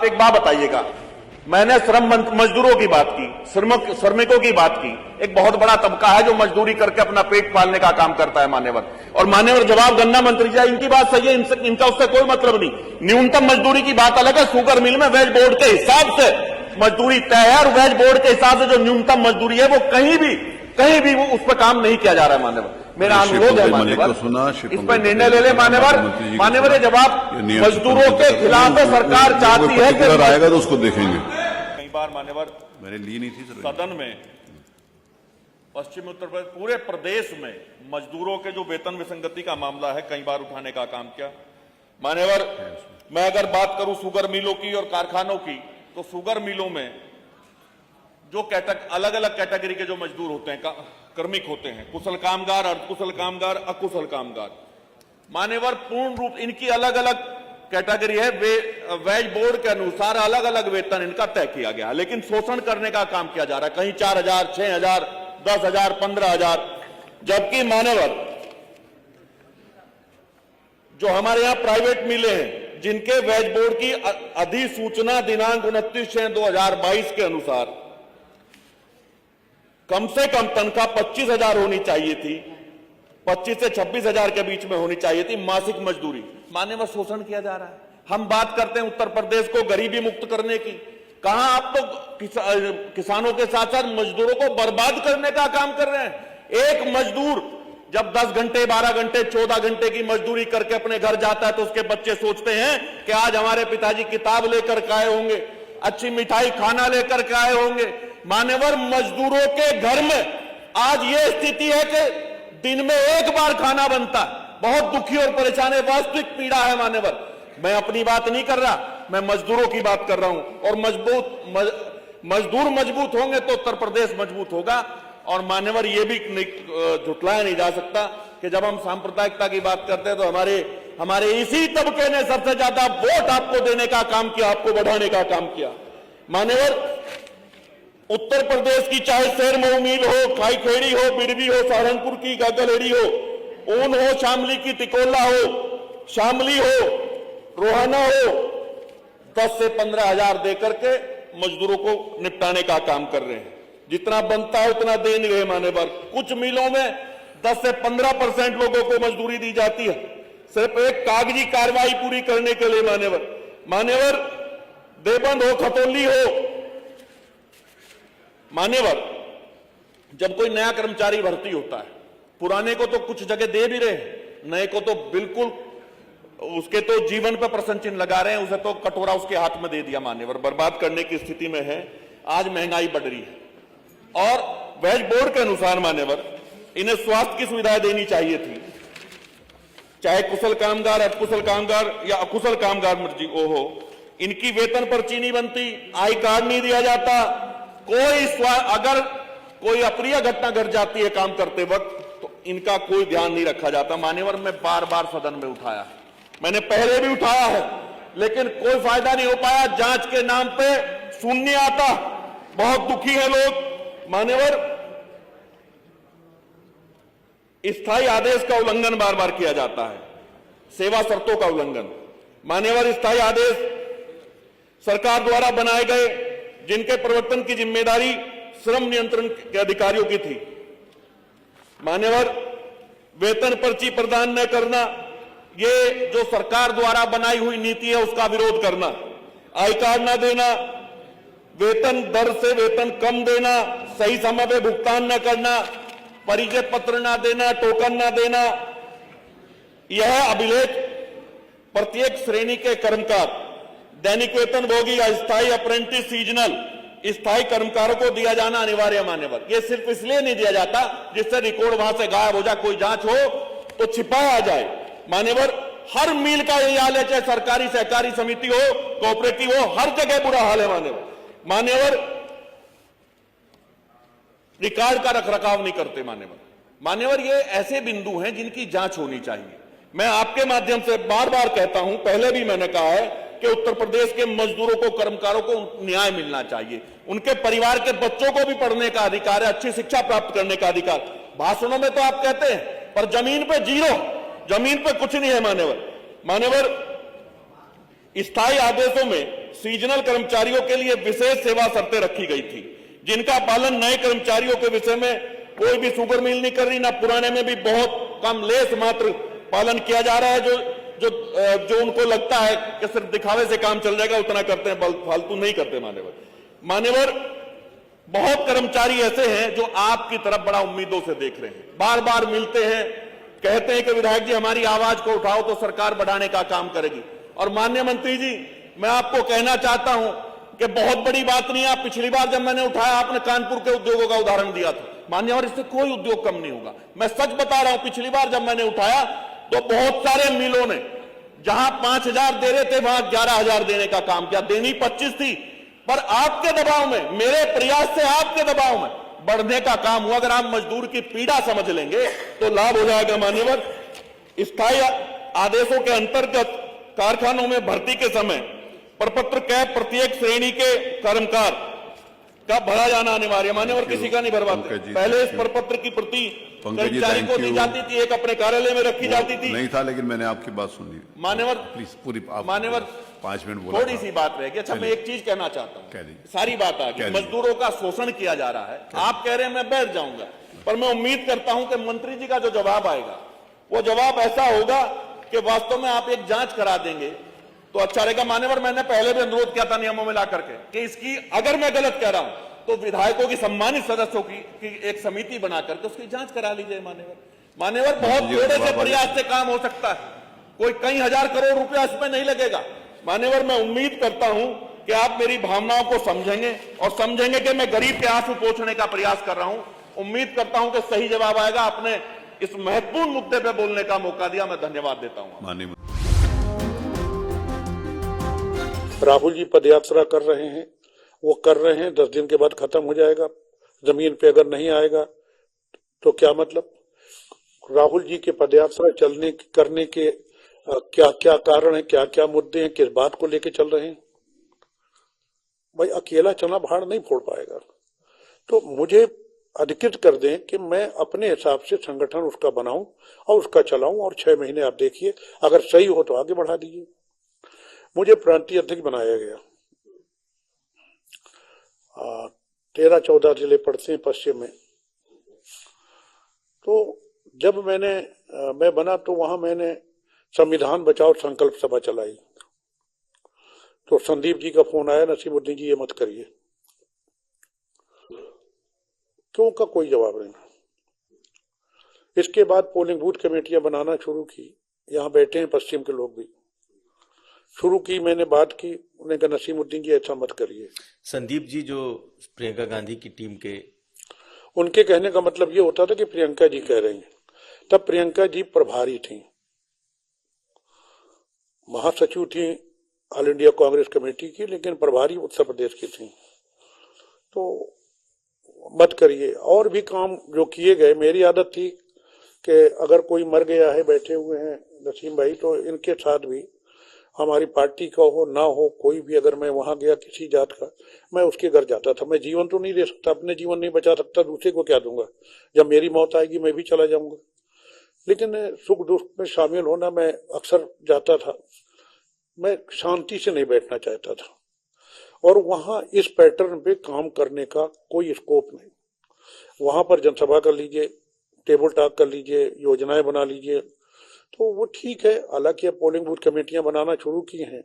एक बात बताइएगा, मैंने श्रम मजदूरों की बात की, श्रमिकों की बात की। एक बहुत बड़ा तबका है जो मजदूरी करके अपना पेट पालने का काम करता है मान्यवर। और मान्यवर जवाब गन्ना मंत्री जी, इनकी बात सही है, इनका उससे कोई मतलब नहीं। न्यूनतम मजदूरी की बात अलग है, शुगर मिल में वेज बोर्ड के हिसाब से मजदूरी तय है और वेज बोर्ड के हिसाब से जो न्यूनतम मजदूरी है वो कहीं भी वो उस पर काम नहीं किया जा रहा है मान्यवर। मेरा अनुरोध है मान्यवर, इस पर निर्णय ले ले मान्यवर। मान्यवर ये जवाब मजदूरों के खिलाफ है, सरकार चाहती है कि आएगा तो उसको देखेंगे। कई बार मान्यवर मैंने ली नहीं थी सदन में पश्चिमी उत्तर प्रदेश पूरे प्रदेश में मजदूरों के जो वेतन विसंगति का मामला है कई बार उठाने का काम किया मान्यवर। मैं अगर बात करूं शुगर मिलों की और कारखानों की, तो शुगर मिलों में जो अलग अलग कैटेगरी के जो मजदूर होते हैं, कार्मिक होते हैं, कुशल कामगार, अर्धकुशल कामगार, अकुशल कामगार, मान्यवर पूर्ण रूप इनकी अलग अलग कैटेगरी है। वेज बोर्ड के अनुसार अलग अलग वेतन इनका तय किया गया, लेकिन शोषण करने का काम किया जा रहा है। कहीं 4,000, 6,000, 10,000, 15,000, जबकि मान्यवर जो हमारे यहां प्राइवेट मिले हैं जिनके वेज बोर्ड की अधिसूचना दिनांक 29/6/2022 के अनुसार कम से कम तनख्वाह 25,000 होनी चाहिए थी, 25 से 26,000 के बीच में होनी चाहिए थी मासिक मजदूरी। मान्यवर शोषण किया जा रहा है। हम बात करते हैं उत्तर प्रदेश को गरीबी मुक्त करने की, कहां आप तो किसानों के साथ साथ मजदूरों को बर्बाद करने का काम कर रहे हैं। एक मजदूर जब 10 घंटे, 12 घंटे, 14 घंटे की मजदूरी करके अपने घर जाता है तो उसके बच्चे सोचते हैं कि आज हमारे पिताजी किताब लेकर के आए होंगे, अच्छी मिठाई खाना लेकर के आए होंगे। मान्यवर मजदूरों के घर में आज ये स्थिति है कि दिन में एक बार खाना बनता है। बहुत दुखी और परेशान है, वास्तविक पीड़ा है मान्यवर। मैं अपनी बात नहीं कर रहा, मैं मजदूरों की बात कर रहा हूं। और मजदूर मजबूत होंगे तो उत्तर प्रदेश मजबूत होगा। और मान्यवर ये भी झुटलाया नहीं जा सकता कि जब हम सांप्रदायिकता की बात करते हैं तो हमारे इसी तबके ने सबसे ज्यादा वोट आपको देने का काम किया, आपको बढ़ाने का काम किया। मान्यवर उत्तर प्रदेश की चाहे शेर मऊ मिल हो, खाईखेड़ी हो, बिरबी हो, सहारनपुर की गगलेड़ी हो, ऊन हो, शामली की तिकोला हो, शामली हो, रोहाना हो, 10 से 15,000 देकर के मजदूरों को निपटाने का काम कर रहे हैं। जितना बनता है उतना दे नहीं रहे मान्यवर। कुछ मिलों में 10 से 15% लोगों को मजदूरी दी जाती है सिर्फ एक कागजी कार्रवाई पूरी करने के लिए मान्यवर देवबंद हो, खतौली हो। मान्यवर जब कोई नया कर्मचारी भर्ती होता है, पुराने को तो कुछ जगह दे भी रहे, नए को तो बिल्कुल उसके तो जीवन पर प्रश्न चिन्ह लगा रहे हैं, उसे तो कटोरा उसके हाथ में दे दिया मान्यवर, बर्बाद करने की स्थिति में है। आज महंगाई बढ़ रही है और वेज बोर्ड के अनुसार मान्यवर इन्हें स्वास्थ्य की सुविधाएं देनी चाहिए थी, चाहे कुशल कामगार, अकुशल कामगार या अकुशल कामगार मर्जी वो हो। इनकी वेतन पर्ची नहीं बनती, आई कार्ड नहीं दिया जाता। अगर कोई अप्रिय घटना घट जाती है काम करते वक्त तो इनका कोई ध्यान नहीं रखा जाता। मान्यवर मैं बार बार सदन में उठाया है, मैंने पहले भी उठाया है, लेकिन कोई फायदा नहीं हो पाया। जांच के नाम पे शून्य आता, बहुत दुखी है लोग। मान्यवर स्थायी आदेश का उल्लंघन बार बार किया जाता है, सेवा शर्तों का उल्लंघन। मान्यवर स्थायी आदेश सरकार द्वारा बनाए गए जिनके प्रवर्तन की जिम्मेदारी श्रम नियंत्रण के अधिकारियों की थी। मान्यवर वेतन पर्ची प्रदान न करना, ये जो सरकार द्वारा बनाई हुई नीति है उसका विरोध करना, आई कार्ड न देना, वेतन दर से वेतन कम देना, सही समय पे भुगतान न करना, परिचय पत्र न देना, टोकन न देना, यह अभिलेख प्रत्येक श्रेणी के कर्मकार, दैनिक वेतन भोगी, अस्थायी, अप्रेंटिस, सीजनल स्थायी कर्मकारों को दिया जाना अनिवार्य मान्यवर। यह सिर्फ इसलिए नहीं दिया जाता जिससे रिकॉर्ड वहां से गायब हो जाए, कोई जांच हो तो छिपाया जाए। मान्यवर हर मिल का यही हाल है, चाहे सरकारी सहकारी समिति हो, कोऑपरेटिव हो, हर जगह बुरा हाल है मान्यवर रिकॉर्ड का रखरखाव नहीं करते मान्यवर ये ऐसे बिंदु हैं जिनकी जांच होनी चाहिए। मैं आपके माध्यम से बार बार कहता हूं, पहले भी मैंने कहा है कि उत्तर प्रदेश के मजदूरों को, कर्मकारों को न्याय मिलना चाहिए। उनके परिवार के बच्चों को भी पढ़ने का अधिकार है, अच्छी शिक्षा प्राप्त करने का अधिकार। भाषणों में तो आप कहते हैं, पर जमीन पे जीरो, जमीन पे कुछ नहीं है मान्यवर। स्थायी आदेशों में सीजनल कर्मचारियों के लिए विशेष सेवा शर्तें रखी गई थी, जिनका पालन नए कर्मचारियों के विषय में कोई भी शुगर मिल नहीं कर रही, ना पुराने में भी बहुत कम लेस मात्र पालन किया जा रहा है। जो उनको लगता है कि सिर्फ दिखावे से काम चल जाएगा उतना करते हैं, फालतू नहीं करते। मान्यवर बहुत कर्मचारी ऐसे हैं जो आपकी तरफ बड़ा उम्मीदों से देख रहे हैं, बार बार मिलते हैं, कहते हैं कि विधायक जी हमारी आवाज को उठाओ तो सरकार बढ़ाने का काम करेगी। और माननीय मंत्री जी, मैं आपको कहना चाहता हूं कि बहुत बड़ी बात नहीं है। आप पिछली बार जब मैंने उठाया, आपने कानपुर के उद्योगों का उदाहरण दिया था। मान्यवर, इससे कोई उद्योग कम नहीं होगा। मैं सच बता रहा हूं, पिछली बार जब मैंने उठाया तो बहुत सारे मिलों ने जहां 5,000 दे रहे थे वहां 11,000 देने का काम किया। देनी 25 थी, पर आपके दबाव में, मेरे प्रयास से आपके दबाव में बढ़ने का काम हुआ। अगर आप मजदूर की पीड़ा समझ लेंगे तो लाभ हो जाएगा। मान्यवर, स्थायी आदेशों के अंतर्गत कारखानों में भर्ती के समय प्रपत्र के प्रत्येक श्रेणी के कर्मकार का भरा जाना अनिवार्य। मान्यवर, किसी का नहीं भरवाते। पहले इस प्रपत्र की प्रति कर्मचारी को दी जाती थी, एक अपने कार्यालय में रखी जाती थी। नहीं था, लेकिन मैंने आपकी बात सुनी। मान्यवर प्लीज पूरी मान्यवर 5 मिनट बोला, थोड़ी सी बात रह गई। अच्छा, मैं एक चीज कहना चाहता हूँ, सारी बात आ गई। मजदूरों का शोषण किया जा रहा है, आप कह रहे हैं मैं बैठ जाऊंगा, पर मैं उम्मीद करता हूं कि मंत्री जी का जो जवाब आएगा वो जवाब ऐसा होगा कि वास्तव में आप एक जांच करा देंगे तो अच्छा रहेगा। मान्यवर, मैंने पहले भी अनुरोध किया था नियमों में ला करके कि इसकी, अगर मैं गलत कह रहा हूं तो विधायकों की सम्मानित सदस्यों की एक समिति बना करके उसकी जांच करा लीजिए। मान्यवर, बहुत थोड़े से प्रयास से काम हो सकता है, कोई कई हजार करोड़ रुपया इसमें नहीं लगेगा। मान्यवर, मैं उम्मीद करता हूं कि आप मेरी भावनाओं को समझेंगे और समझेंगे कि मैं गरीब के आंसू पोंछने का प्रयास कर रहा हूं। उम्मीद करता हूं कि सही जवाब आएगा। आपने इस महत्वपूर्ण मुद्दे पर बोलने का मौका दिया, मैं धन्यवाद देता हूं। राहुल जी पदयात्रा कर रहे हैं, वो कर रहे हैं, 10 दिन के बाद खत्म हो जाएगा। जमीन पे अगर नहीं आएगा तो क्या मतलब? राहुल जी के पदयात्रा करने के क्या क्या कारण है, क्या क्या मुद्दे हैं, किस बात को लेके चल रहे हैं? भाई, अकेला चना भाड़ नहीं फोड़ पाएगा। तो मुझे अधिकृत कर दें कि मैं अपने हिसाब से संगठन उसका बनाऊं और उसका चलाऊं, और 6 महीने आप देखिए, अगर सही हो तो आगे बढ़ा दीजिए। मुझे प्रांतीय अध्यक्ष बनाया गया। 13-14 जिले पड़ते हैं पश्चिम में। तो जब मैं बना तो वहां मैंने संविधान बचाओ संकल्प सभा चलाई। तो संदीप जी का फोन आया, नसीमुद्दीन जी ये मत करिए। क्यों का कोई जवाब नहीं। इसके बाद पोलिंग बूथ कमेटियां बनाना शुरू की। यहाँ बैठे हैं पश्चिम के लोग भी। शुरू की, मैंने बात की, उन्होंने कहा नसीमुद्दीन जी ऐसा मत करिए। संदीप जी जो प्रियंका गांधी की टीम के, उनके कहने का मतलब ये होता था कि प्रियंका जी कह रही हैं। तब प्रियंका जी प्रभारी थी, महासचिव थी ऑल इंडिया कांग्रेस कमेटी की, लेकिन प्रभारी उत्तर प्रदेश की थी। तो मत करिए। और भी काम जो किए गए, मेरी आदत थी कि अगर कोई मर गया है, बैठे हुए हैं नसीम भाई, तो इनके साथ भी हमारी पार्टी का हो ना हो कोई भी, अगर मैं वहां गया किसी जात का, मैं उसके घर जाता था। मैं जीवन तो नहीं दे सकता, अपने जीवन नहीं बचा सकता, दूसरे को क्या दूंगा? जब मेरी मौत आएगी मैं भी चला जाऊंगा। लेकिन सुख दुख में शामिल होना मैं अक्सर जाता था। मैं शांति से नहीं बैठना चाहता था, और वहां इस पैटर्न पे काम करने का कोई स्कोप नहीं। वहां पर जनसभा कर लीजिए, टेबल टॉक कर लीजिए, योजनाएं बना लीजिए, तो वो ठीक है। हालांकि अब पोलिंग बूथ कमेटियां बनाना शुरू की हैं।